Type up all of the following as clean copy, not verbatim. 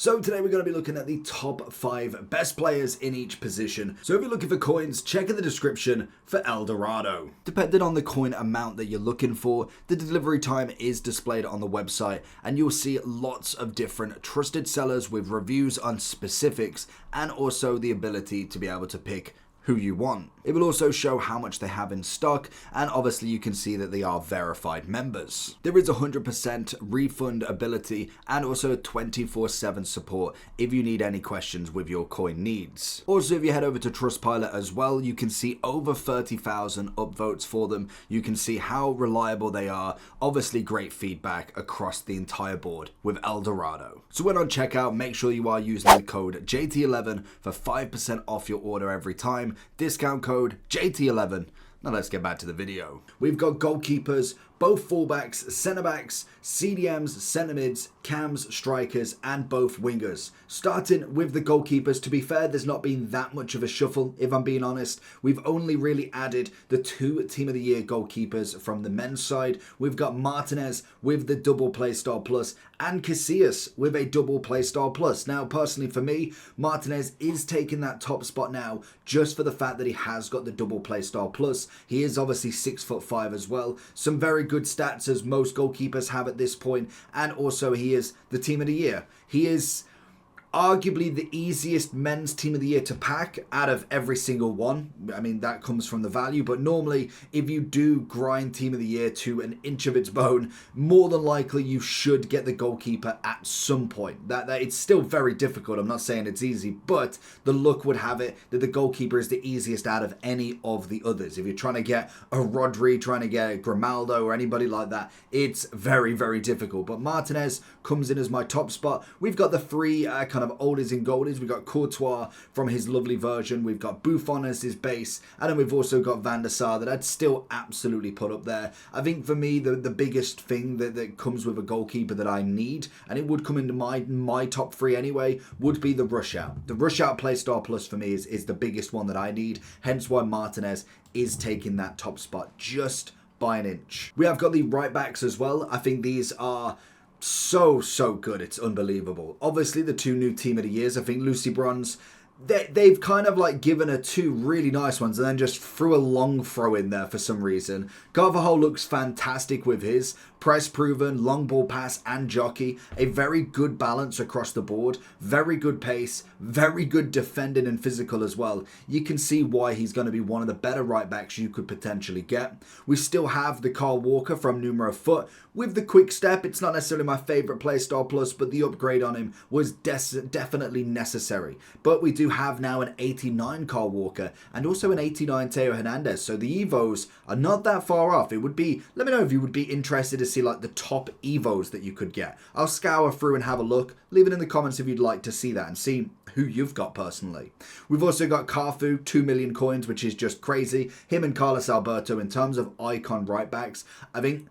So today we're going to be looking at the top 5 best players in each position. So if you're looking for coins, check in the description for El Dorado. Depending on the coin amount that you're looking for, the delivery time is displayed on the website and you'll see lots of different trusted sellers with reviews on specifics and also the ability to be able to pick who you want. It will also show how much they have in stock, and obviously you can see that they are verified members. There is 100% refund ability and also 24/7 support if you need any questions with your coin needs. Also, if you head over to Trustpilot as well, you can see over 30,000 upvotes for them. You can see how reliable they are. Obviously great feedback across the entire board with El Dorado. So when on checkout, make sure you are using the code JT11 for 5% off your order every time. Discount code JT11. Now let's get back to the video. We've got goalkeepers, both fullbacks, centre backs, CDMs, centre mids, cams, strikers, and both wingers. Starting with the goalkeepers, to be fair, there's not been that much of a shuffle, if I'm being honest. We've only really added the 2 Team of the Year goalkeepers from the men's side. We've got Martinez with the double Playstyle Plus and Casillas with a double Playstyle Plus. Now, personally for me, Martinez is taking that top spot now just for the fact that he has got the double Playstyle Plus. He is obviously 6'5" as well. Some very good stats as most goalkeepers have at this point, and also he is the Team of the Year. He is arguably the easiest men's Team of the Year to pack out of every single one. I mean, that comes from the value, but normally if you do grind Team of the Year to an inch of its bone, more than likely you should get the goalkeeper at some point. That it's still very difficult. I'm not saying it's easy, but the luck would have it that the goalkeeper is the easiest out of any of the others. If you're trying to get a Rodri, trying to get a Grimaldo or anybody like that, it's very, very difficult. But Martinez comes in as my top spot. We've got the 3 kind of oldies and goldies. We've got Courtois from his lovely version. We've got Buffon as his base. And then we've also got Van der Sar that I'd still absolutely put up there. I think for me, the biggest thing that comes with a goalkeeper that I need, and it would come into my top 3 anyway, would be the rush out. The rush out Playstyle Plus for me is the biggest one that I need. Hence why Martinez is taking that top spot just by an inch. We have got the right backs as well. I think these are so good. It's unbelievable. Obviously the 2 new Team of the Years, I think Lucy Bronze, they've kind of like given her 2 really nice ones and then just threw a long throw in there for some reason. Carvajal looks fantastic with his press proven, long ball pass and jockey. A very good balance across the board. Very good pace. Very good defending and physical as well. You can see why he's going to be one of the better right backs you could potentially get. We still have the Kyle Walker from Numero Foot with the quick step. It's not necessarily my favourite Playstyle Plus, but the upgrade on him was definitely necessary. But we do have now an 89 Kyle Walker and also an 89 Theo Hernandez. So the Evos are not that far off. It would be, let me know if you would be interested to see like the top Evos that you could get. I'll scour through and have a look. Leave it in the comments if you'd like to see that and see who you've got personally. We've also got Carfu, 2 million coins, which is just crazy. Him and Carlos Alberto in terms of icon right backs. I think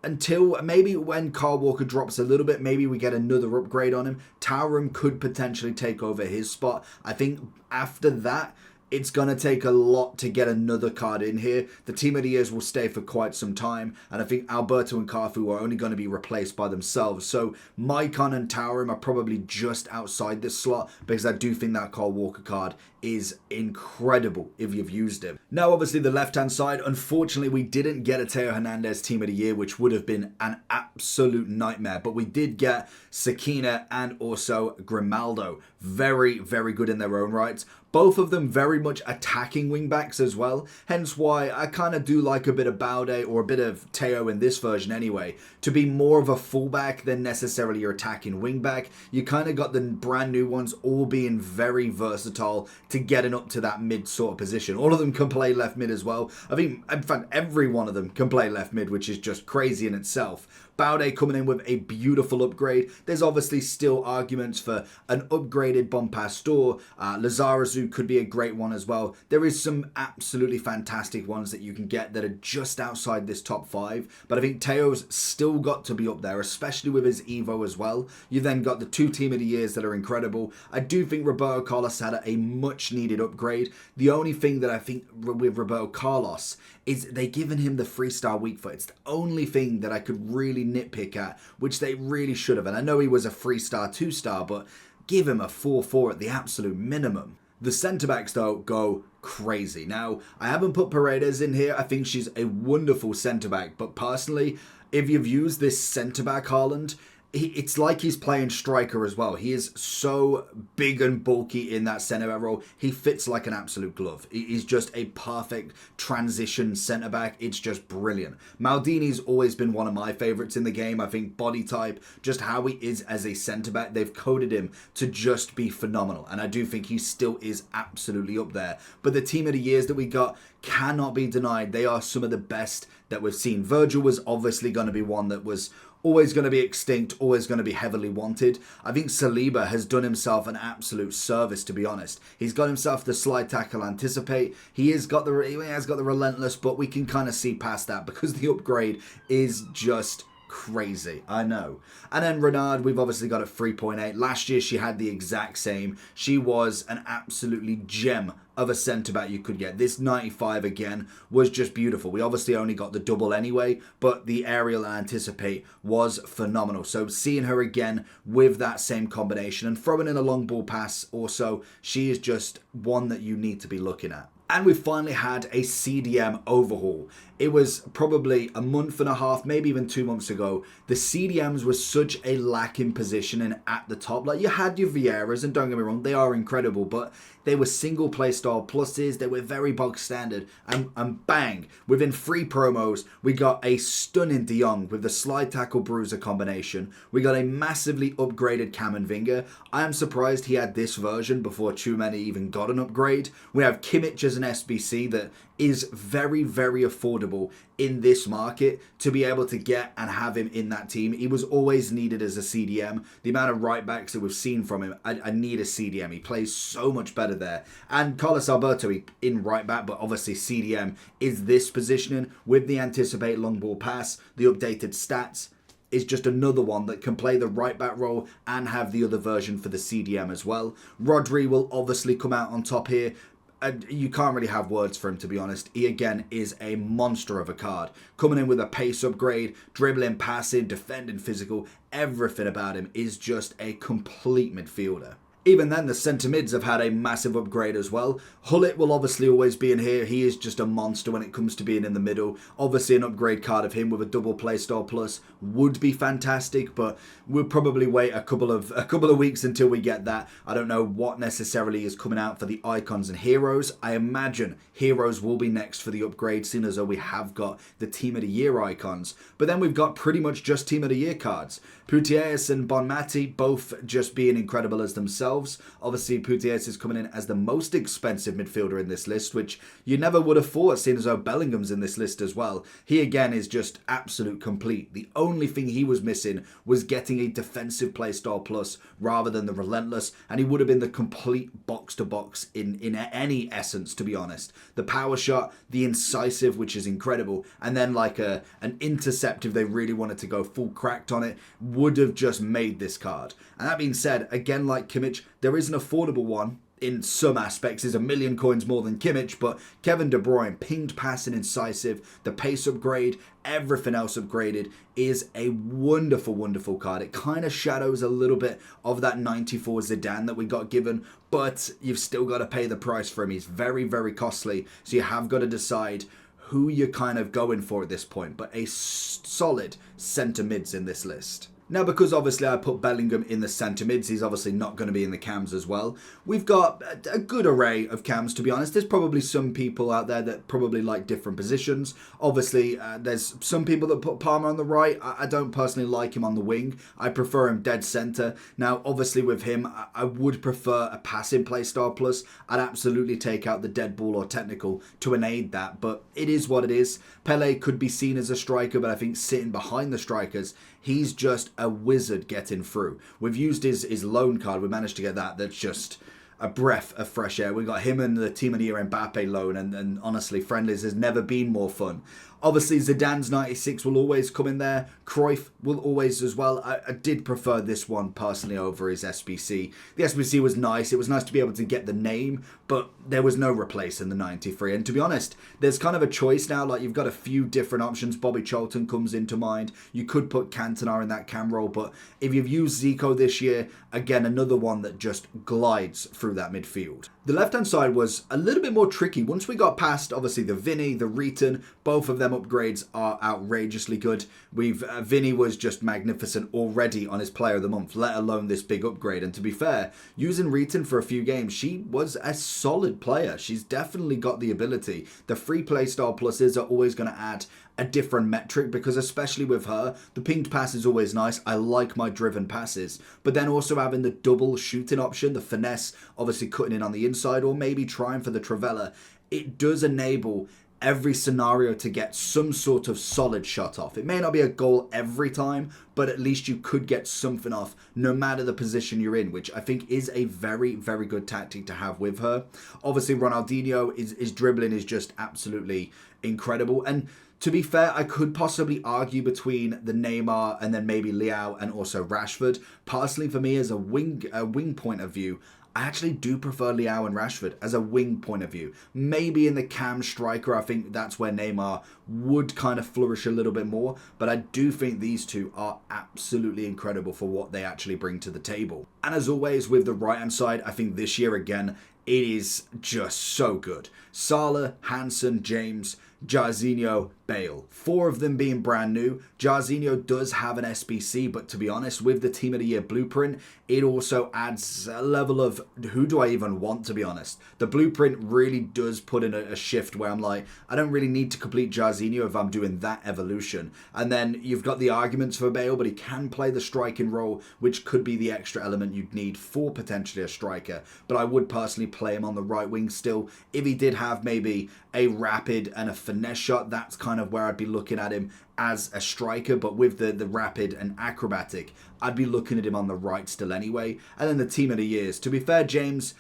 until maybe when Kyle Walker drops a little bit, maybe we get another upgrade on him. Taurum could potentially take over his spot. I think after that, it's going to take a lot to get another card in here. The Team of the Years will stay for quite some time. And I think Alberto and Carfu are only going to be replaced by themselves. So Maicon and Taurum are probably just outside this slot because I do think that Kyle Walker card is incredible if you've used him. Now, obviously, the left-hand side, unfortunately, we didn't get a Theo Hernandez Team of the Year, which would have been an absolute nightmare. But we did get Sakina and also Grimaldo. Very, very good in their own rights. Both of them very much attacking wingbacks as well. Hence why I kind of do like a bit of Baude or a bit of Theo in this version anyway. To be more of a fullback than necessarily your attacking wingback. You kind of got the brand new ones all being very versatile to getting up to that mid sort of position. All of them can play left mid as well. I think, in fact, every one of them can play left mid, which is just crazy in itself. Baude coming in with a beautiful upgrade. There's obviously still arguments for an upgraded Bompastor. Lizarazu could be a great one one as well. There is some absolutely fantastic ones that you can get that are just outside this top 5, but I think Teo's still got to be up there, especially with his Evo as well. You've then got the 2 Team of the Years that are incredible. I do think Roberto Carlos had a much needed upgrade. The only thing that I think with Roberto Carlos is they given him the 3-star weak foot. It's the only thing that I could really nitpick at, which they really should have. And I know he was a 3-star, 2-star, but give him a 4-4 at the absolute minimum. The centre-backs, though, go crazy. Now, I haven't put Paredes in here. I think she's a wonderful centre-back. But personally, if you've used this centre-back Haaland, it's like he's playing striker as well. He is so big and bulky in that centre-back role. He fits like an absolute glove. He's just a perfect transition centre-back. It's just brilliant. Maldini's always been one of my favourites in the game. I think body type, just how he is as a centre-back, they've coded him to just be phenomenal. And I do think he still is absolutely up there. But the Team of the Years that we got cannot be denied. They are some of the best that we've seen. Virgil was obviously going to be one that was always going to be extinct, always going to be heavily wanted. I think Saliba has done himself an absolute service, to be honest. He's got himself the slide tackle anticipate. He has got the relentless, but we can kind of see past that because the upgrade is just crazy. I know. And then Renard, we've obviously got a 3.8. Last year she had the exact same. She was an absolutely gem of a centre-back you could get. This 95 again was just beautiful. We obviously only got the double anyway, but the aerial anticipate was phenomenal. So seeing her again with that same combination and throwing in a long ball pass also, she is just one that you need to be looking at. And we finally had a CDM overhaul. It was probably a month and a half, maybe even 2 months ago. The CDMs were such a lack in positioning at the top. Like, you had your Vieiras, and don't get me wrong, they are incredible, but they were single play style pluses. They were very box standard. And bang, within 3 promos, we got a stunning De Jong with the slide tackle bruiser combination. We got a massively upgraded Camavinga. I am surprised he had this version before Tchouameni even got an upgrade. We have Kimmich as an SBC that is very, very affordable in this market to be able to get and have him in that team. He was always needed as a CDM. The amount of right backs that we've seen from him, I need a CDM. He plays so much better there. And Carlos Alberto in right back, but obviously CDM is this positioning with the anticipate long ball pass, the updated stats. Is just another one that can play the right back role and have the other version for the CDM as well. Rodri will obviously come out on top here. And you can't really have words for him, to be honest. He, again, is a monster of a card. Coming in with a pace upgrade, dribbling, passing, defending, physical. Everything about him is just a complete midfielder. Even then, the centre mids have had a massive upgrade as well. Hullet will obviously always be in here. He is just a monster when it comes to being in the middle. Obviously, an upgrade card of him with a double playstyle plus would be fantastic, but we'll probably wait a couple of weeks until we get that. I don't know what necessarily is coming out for the icons and heroes. I imagine heroes will be next for the upgrade, seeing as though we have got the Team of the Year icons. But then we've got pretty much just Team of the Year cards. Putellas and Bonmati both just being incredible as themselves. Obviously, Putellas is coming in as the most expensive midfielder in this list, which you never would have thought, seeing as though Bellingham's in this list as well. He again is just absolute complete. The only thing he was missing was getting a defensive playstyle plus rather than the relentless, and he would have been the complete box-to-box in any essence, to be honest. The power shot, the incisive, which is incredible, and then like an intercept if they really wanted to go full cracked on it, would have just made this card. And that being said, again, like Kimmich, there is an affordable one in some aspects. Is a million coins more than Kimmich, but Kevin De Bruyne, pinged, passing, incisive, the pace upgrade, everything else upgraded, is a wonderful, wonderful card. It kind of shadows a little bit of that 94 Zidane that we got given, but you've still got to pay the price for him. He's very, very costly, so you have got to decide who you're kind of going for at this point, but a solid centre mids in this list. Now, because obviously I put Bellingham in the centre mids, he's obviously not going to be in the cams as well. We've got a good array of cams, to be honest. There's probably some people out there that probably like different positions. Obviously, there's some people that put Palmer on the right. I don't personally like him on the wing. I prefer him dead centre. Now, obviously with him, I would prefer a passing playstyle plus. I'd absolutely take out the dead ball or technical to aid that, but it is what it is. Pele could be seen as a striker, but I think sitting behind the strikers, he's just a wizard getting through. We've used his loan card. We managed to get that. That's just a breath of fresh air. We got him and the Team of the Year Mbappe loan, and honestly, friendlies has never been more fun. Obviously, Zidane's 96 will always come in there. Cruyff will always as well. I did prefer this one personally over his SBC. The SBC was nice. It was nice to be able to get the name, but there was no replacing the 93. And to be honest, there's kind of a choice now. Like, you've got a few different options. Bobby Charlton comes into mind. You could put Cantona in that cam role, but if you've used Zico this year, again, another one that just glides through that midfield. The left-hand side was a little bit more tricky. Once we got past, obviously, the Vinny, the Reeton, both of them upgrades are outrageously good. Vinny was just magnificent already on his Player of the Month, let alone this big upgrade. And to be fair, using Reeton for a few games, she was a solid player. She's definitely got the ability. The free play style pluses are always going to add a different metric, because especially with her, the pinged pass is always nice. I like my driven passes, but then also having the double shooting option, the finesse, obviously cutting in on the inside, or maybe trying for the Trivela, it does enable every scenario to get some sort of solid shot off. It may not be a goal every time, but at least you could get something off no matter the position you're in, which I think is a very, very good tactic to have with her. Obviously, Ronaldinho, his dribbling is just absolutely incredible. And to be fair, I could possibly argue between the Neymar and then maybe Leao and also Rashford. Personally, for me, as a wing point of view, I actually do prefer Leao and Rashford as a wing point of view. Maybe in the cam striker, I think that's where Neymar would kind of flourish a little bit more. But I do think these two are absolutely incredible for what they actually bring to the table. And as always, with the right-hand side, I think this year again, it is just so good. Salah, Hansen, James, Jairzinho, Bale. 4 of them being brand new. Jairzinho does have an SBC, but to be honest, with the Team of the Year blueprint, it also adds a level of who do I even want, to be honest. The blueprint really does put in a shift where I'm like, I don't really need to complete Jairzinho if I'm doing that evolution. And then you've got the arguments for Bale, but he can play the striking role, which could be the extra element you'd need for potentially a striker. But I would personally play him on the right wing still. If he did have maybe a rapid and a finesse shot, that's kind of where I'd be looking at him as a striker, but with the rapid and acrobatic, I'd be looking at him on the right still anyway. And then the Team of the Years. To be fair, James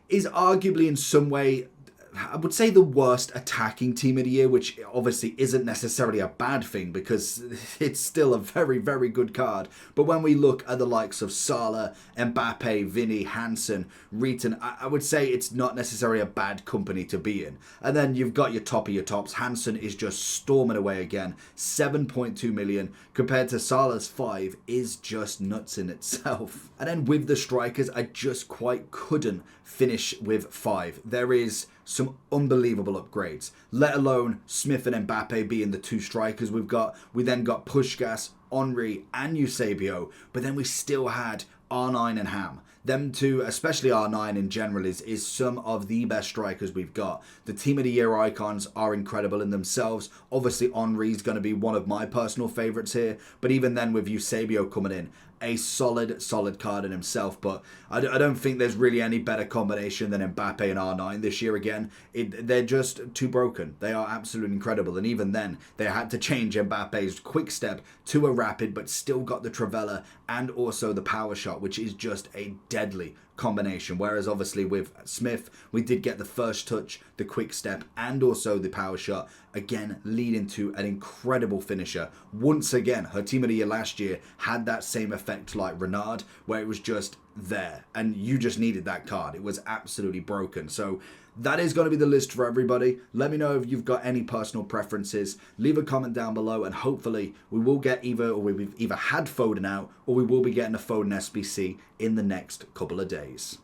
is arguably in some way, I would say, the worst attacking Team of the Year, which obviously isn't necessarily a bad thing because it's still a very, very good card. But when we look at the likes of Salah, Mbappe, Vinny, Hansen, Reeton, I would say it's not necessarily a bad company to be in. And then you've got your top of your tops. Hansen is just storming away again. 7.2 million compared to Salah's 5 is just nuts in itself. And then with the strikers, I just quite couldn't finish with 5. There is some unbelievable upgrades, let alone Smith and Mbappe being the 2 strikers we've got. We then got Puskás, Henry and Eusebio, but then we still had R9 and Ham. Them two, especially R9 in general, is some of the best strikers we've got. The Team of the Year icons are incredible in themselves. Obviously, Henry's going to be one of my personal favourites here, but even then with Eusebio coming in, a solid card in himself. But I don't think there's really any better combination than Mbappe and R9 this year again. They're just too broken. They are absolutely incredible. And even then, they had to change Mbappe's quick step to a rapid, but still got the Trivela and also the power shot, which is just a deadly combination. Whereas obviously with Smith, we did get the first touch, the quick step, and also the power shot, again leading to an incredible finisher. Once again, her Team of the Year last year had that same effect like Renard, where it was just there and you just needed that card. It was absolutely broken. So that is going to be the list for everybody. Let me know if you've got any personal preferences. Leave a comment down below, and hopefully we will get we've either had Foden out, or we will be getting a Foden SBC in the next couple of days.